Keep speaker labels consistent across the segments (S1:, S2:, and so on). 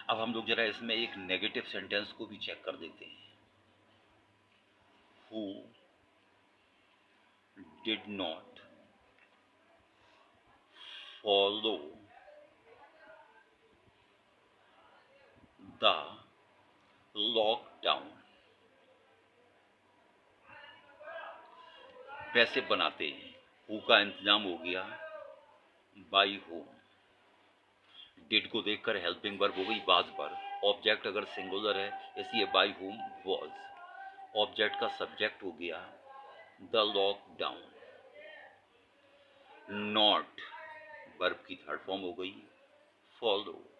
S1: अब हम लोग जरा इसमें एक नेगेटिव सेंटेंस को भी चेक कर देते हैं। Who did not follow the lockdown. पैसे बनाते हैं, हु का इंतजाम हो गया, बाई होम। डिड को देखकर हेल्पिंग वर्ब हो गई वाज पर। ऑब्जेक्ट अगर सिंगुलर है इसलिए बाई होम वाज। ऑब्जेक्ट का सब्जेक्ट हो गया द लॉकडाउन। नॉट वर्ब की थर्ड फॉर्म हो गई फॉलोड।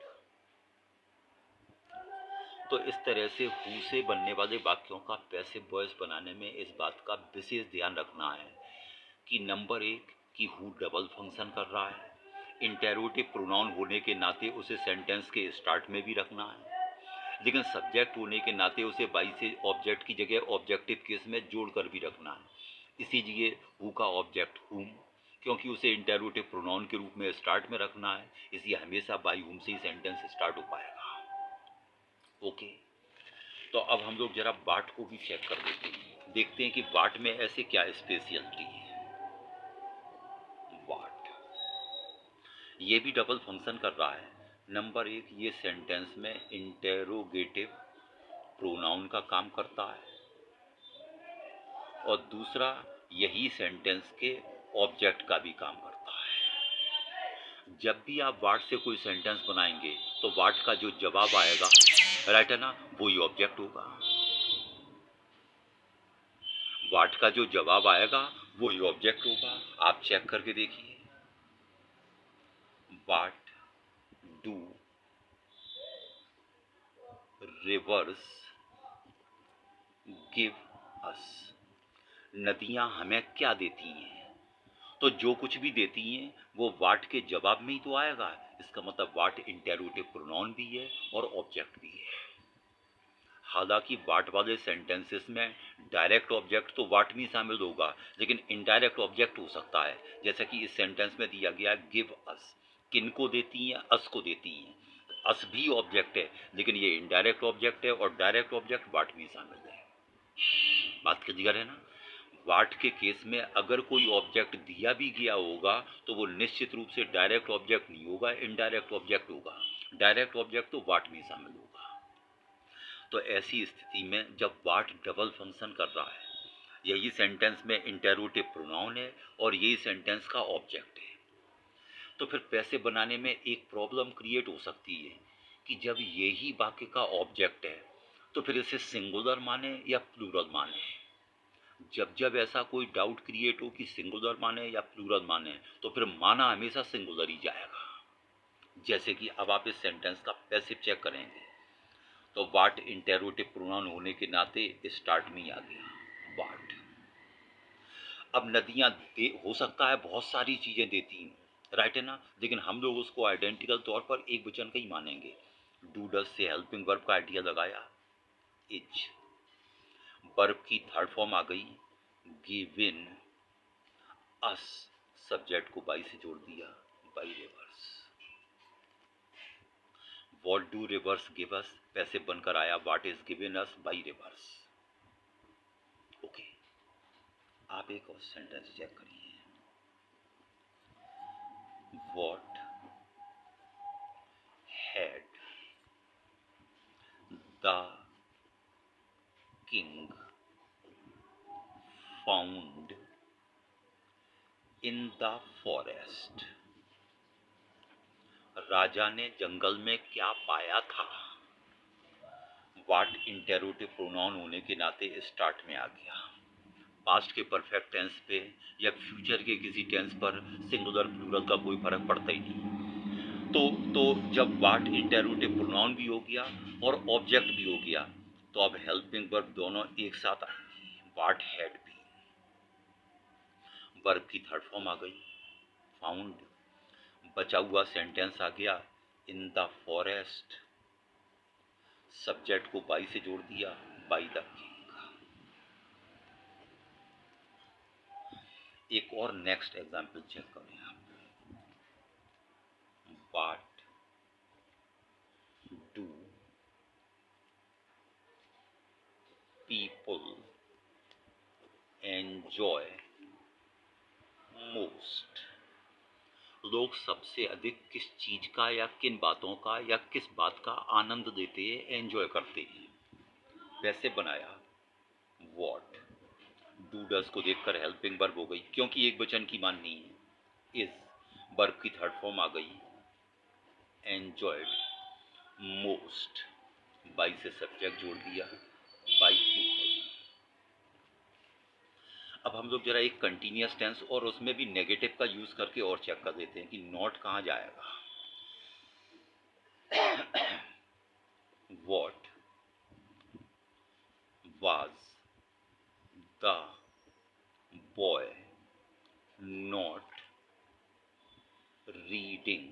S1: तो इस तरह से हु से बनने वाले वाक्यों का पैसिव वॉइस बनाने में इस बात का विशेष ध्यान रखना है कि नंबर एक कि हु डबल फंक्शन कर रहा है। इंटेरोटिव प्रोनाउन होने के नाते उसे सेंटेंस के स्टार्ट में भी रखना है, लेकिन सब्जेक्ट होने के नाते उसे बाई से ऑब्जेक्ट की जगह ऑब्जेक्टिव केस में जोड़कर भी रखना है। इसीलिए हु का ऑब्जेक्ट हुम, क्योंकि उसे इंटेरोटिव प्रोनाउन के रूप में स्टार्ट में रखना है, इसलिए हमेशा बाई हुम से ही सेंटेंस स्टार्ट हो पाएगा। ओके, तो अब हम लोग जरा वाट को भी चेक कर देते हैं, देखते हैं कि वाट में ऐसे क्या स्पेशलिटी है। वाट ये भी डबल फंक्शन कर रहा है। नंबर एक, ये सेंटेंस में इंटेरोगेटिव प्रोनाउन का काम करता है, और दूसरा यही सेंटेंस के ऑब्जेक्ट का भी काम करता है। जब भी आप वाट से कोई सेंटेंस बनाएंगे तो वाट का जो जवाब आएगा, राइट है ना, वही ऑब्जेक्ट होगा। वाट का जो जवाब आएगा वही ऑब्जेक्ट होगा। आप चेक करके देखिए, वाट डू रिवर्स गिव अस। नदियां हमें क्या देती हैं? तो जो कुछ भी देती हैं वो वाट के जवाब में ही तो आएगा। इसका मतलब वाट इंटेरोटिव प्रोनाउन भी है और ऑब्जेक्ट भी है। हालांकि वाट वाले सेंटेंसेस में डायरेक्ट ऑब्जेक्ट तो वाट में शामिल होगा, लेकिन इनडायरेक्ट ऑब्जेक्ट हो सकता है, जैसा कि इस सेंटेंस में दिया गया है गिव अस। किनको देती हैं? अस को देती हैं। अस भी ऑब्जेक्ट है, लेकिन ये इनडायरेक्ट ऑब्जेक्ट है और डायरेक्ट ऑब्जेक्ट वाट में शामिल है। बात क्लियर है ना? वाट के केस में अगर कोई ऑब्जेक्ट दिया भी गया होगा तो वो निश्चित रूप से डायरेक्ट ऑब्जेक्ट नहीं होगा, इनडायरेक्ट ऑब्जेक्ट होगा। डायरेक्ट ऑब्जेक्ट तो वाट में शामिल होगा। तो ऐसी स्थिति में जब वाट डबल फंक्शन कर रहा है, यही सेंटेंस में इंटेरोटिव प्रोनाउन है और यही सेंटेंस का ऑब्जेक्ट है, तो फिर पैसे बनाने में एक प्रॉब्लम क्रिएट हो सकती है कि जब यही वाक्य का ऑब्जेक्ट है तो फिर इसे सिंगुलर माने या प्लूरल माने। जब जब ऐसा कोई डाउट क्रिएट हो कि सिंगुलर माने या प्लूरल माने, तो फिर माना हमेशा सिंगुलर ही जाएगा। जैसे कि अब आप इस सेंटेंस का पैसिव चेक करेंगे तो वाट इंटेरोटिव प्रोनाउन होने के नाते स्टार्ट में ही आ गया वाट। अब नदियां हो सकता है बहुत सारी चीजें देती हैं, राइट है ना, लेकिन हम लोग उसको आइडेंटिकल तौर पर एक वचन का ही मानेंगे। डू डज से हेल्पिंग वर्ब का आइडिया लगाया, इज। वर्ब की थर्ड फॉर्म आ गई गिवन अस। सब्जेक्ट को बाई से जोड़ दिया, by reverse. What do reverse give us, पैसे बनकर आया what is given us by reverse. Okay, आप एक और सेंटेंस चेक करिए। What had the king found in the forest. राजा ने जंगल में क्या पाया था? वाट इंटेरोटिव प्रोनाउन होने के नाते स्टार्ट में आ गया। पास्ट के परफेक्ट टेंस पे या फ्यूचर के किसी टेंस पर सिंगुलर प्लूरल का कोई फर्क पड़ता ही नहीं। तो जब वाट इंटेरोटिव प्रोनाउन भी हो गया और ऑब्जेक्ट भी हो गया, तो अब हेल्पिंग वर्ब दोनों एक साथ आएंगे। वाट हैड भी, वर्ब की थर्ड फॉर्म आ गई फाउंड। बचा हुआ सेंटेंस आ गया इन द फॉरेस्ट। सब्जेक्ट को बाई से जोड़ दिया, बाई द किंग। एक और नेक्स्ट एग्जाम्पल चेक करें आप। What do people enjoy most, लोग सबसे अधिक किस चीज का या किन बातों का या किस बात का आनंद लेते हैं, एंजॉय करते हैं। वैसे बनाया what, डू डस को देखकर हेल्पिंग वर्ब हो गई क्योंकि एक वचन की माननी है। इज वर्ब की थर्ड फॉर्म आ गई। एंजॉयड मोस्ट, बाई से सब्जेक्ट जोड़ दिया, बाई पीपल। अब हम लोग जरा एक कंटिन्यूअस टेंस और उसमें भी नेगेटिव का यूज करके और चेक कर देते हैं कि नॉट कहां जाएगा। What was the boy not reading,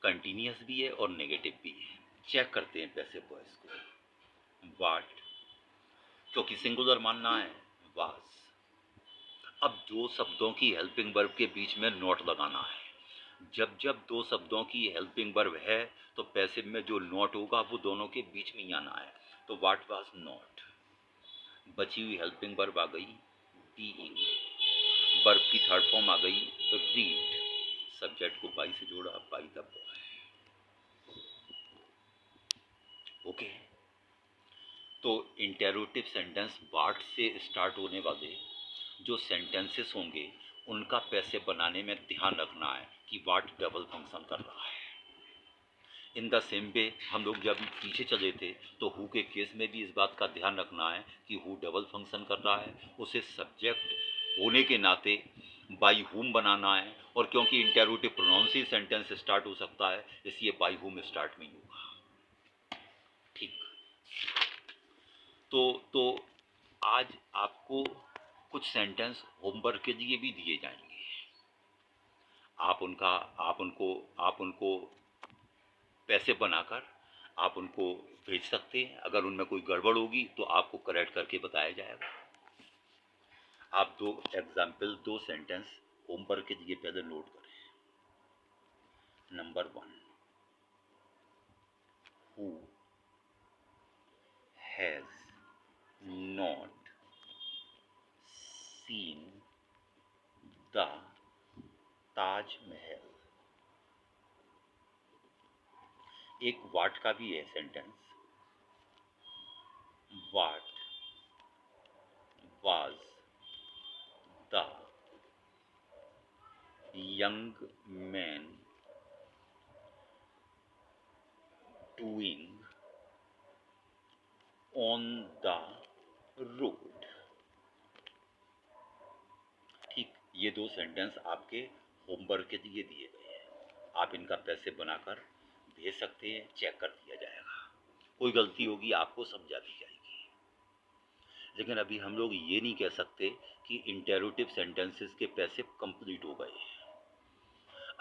S1: continuous भी है और नेगेटिव भी है। चेक करते हैं पैसिव वॉइस को। वाट, क्योंकि सिंगुलर मानना है, वाज। अब दो शब्दों की हेल्पिंग वर्ब के बीच में नॉट लगाना है। जब जब दो शब्दों की हेल्पिंग वर्ब है तो पैसिव में जो नॉट होगा वो दोनों के बीच में ही आना है। तो वाट वाज नॉट, बची हुई हेल्पिंग वर्ब आ गई बीइंग, वर्ब की थर्ड फॉर्म आ गई रीड, सब्जेक्ट को बाई से जोड़ा, बाई द बॉय। ओके, तो इंटेरोटिव सेंटेंस वाट से स्टार्ट होने वाले जो सेंटेंसेस होंगे उनका पैसिव बनाने में ध्यान रखना है कि वाट डबल फंक्शन कर रहा है। इन द सेम वे हम लोग जब पीछे चले थे तो हु के केस में भी इस बात का ध्यान रखना है कि हु डबल फंक्शन कर रहा है, उसे सब्जेक्ट होने के नाते बाई हुम बनाना है, और क्योंकि इंटेरोटिव प्रोनाउन से सेंटेंस स्टार्ट हो सकता है इसलिए बाई हुम स्टार्ट नहीं होगा। ठीक, तो आज आपको कुछ सेंटेंस होमवर्क के लिए भी दिए जाएंगे। आप उनको पैसे बनाकर आप उनको भेज सकते हैं। अगर उनमें कोई गड़बड़ होगी तो आपको करेक्ट करके बताया जाएगा। आप दो सेंटेंस होमवर्क के लिए पहले नोट करें। Number 1, who has not seen the Taj Mahal. एक वाट का भी है sentence, what was the young man doing on the road. ठीक, ये दो सेंटेंस आपके होमवर्क के लिए दिए गए हैं। आप इनका पैसे बनाकर भेज सकते हैं, चेक कर दिया जाएगा। कोई गलती होगी आपको समझा दी जाएगी। लेकिन अभी हम लोग ये नहीं कह सकते कि इंटेरोटिव सेंटेंसेस के पैसे कंप्लीट हो गए।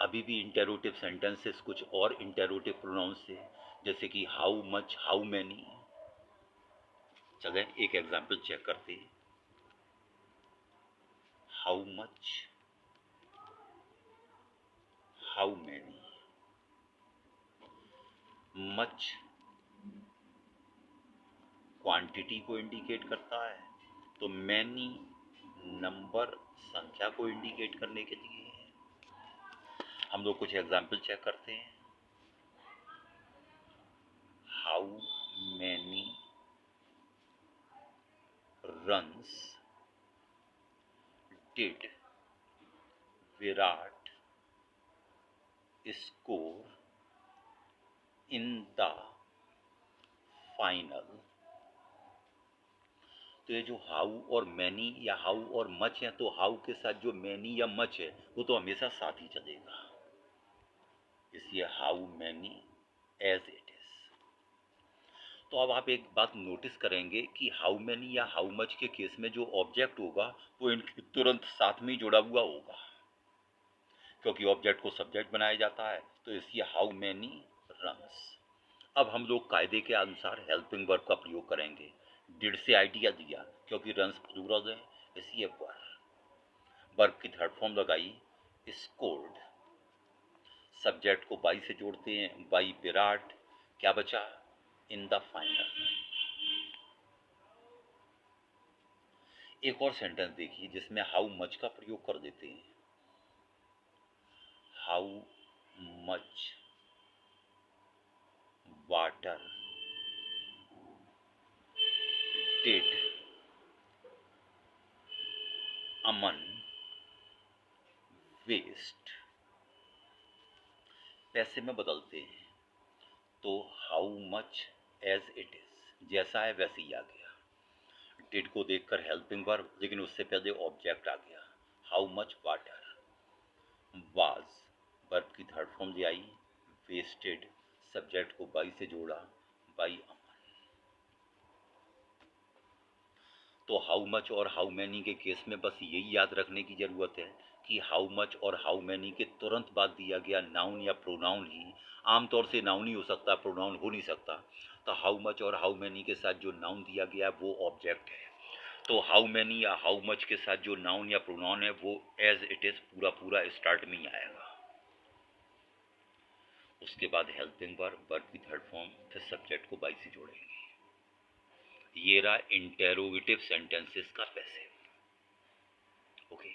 S1: अभी भी इंटेरोटिव सेंटेंसेस कुछ और इंटेरोटिव प्रोनाउंस से, जैसे कि हाउ मच, हाउ मैनी। चलें एक एग्जाम्पल चेक करते हैं। How much, how many. Much quantity को इंडिकेट करता है, तो मैनी नंबर, संख्या को इंडिकेट करने के लिए है। हम लोग कुछ एग्जाम्पल चेक करते हैं। How many runs did Virat score in the final. तो ये जो हाउ और मैनी या हाउ और मच है, तो हाउ के साथ जो मैनी या मच है वो तो हमेशा साथ ही चलेगा, इसलिए how many as it is. तो अब आप एक बात नोटिस करेंगे कि हाउ मैनी या हाउ मच के केस में जो ऑब्जेक्ट होगा वो इनके तुरंत साथ में ही जुड़ा हुआ होगा, क्योंकि ऑब्जेक्ट को सब्जेक्ट बनाया जाता है, तो इसलिए हाउ मैनी रन्स। अब हम लोग कायदे के अनुसार हेल्पिंग वर्ब का प्रयोग करेंगे। डिड से आइडिया दिया, क्योंकि रन्स प्लूरल है इसलिए वर्ब की थर्ड फॉर्म लगाई स्कोर्ड, सब्जेक्ट को बाई से जोड़ते हैं, बाई विराट, क्या बचा इन द फाइनल। एक और सेंटेंस देखिए जिसमें हाउ मच का प्रयोग कर देते हैं। How much water did Aman waste, पैसे में बदलते हैं तो how much as it is, जैसा है वैसे ही आ गया। डिड को देखकर हेल्पिंग वर्ब, लेकिन उससे पहले ऑब्जेक्ट आ गया। How much water, was verb की थर्ड फॉर्म ले आई, वेस्टेड सब्जेक्ट को बाई से जोड़ा, बाई अमन। तो हाउ मच और हाउ मैनी के केस में बस यही याद रखने की जरूरत है कि हाउ मच और हाउ मैनी के तुरंत बाद दिया गया नाउन या प्रोनाउन ही, आमतौर से नाउन ही हो सकता, प्रोनाउन हो नहीं सकता। तो हाउ मच और हाउ मैनी के साथ जो नाउन दिया गया वो ऑब्जेक्ट है। तो हाउ मैनी या हाउ मच के साथ जो नाउन या प्रोनाउन है वो एज इट इज पूरा पूरा स्टार्ट में ही आएगा। उसके बाद हेल्पिंग वर्ब, वर्ब की थर्ड फॉर्म, फिर सब्जेक्ट को बाई से जोड़ेंगे। ये रहा इंटेरोगेटिव सेंटेंसेस का पैसिव। ओके,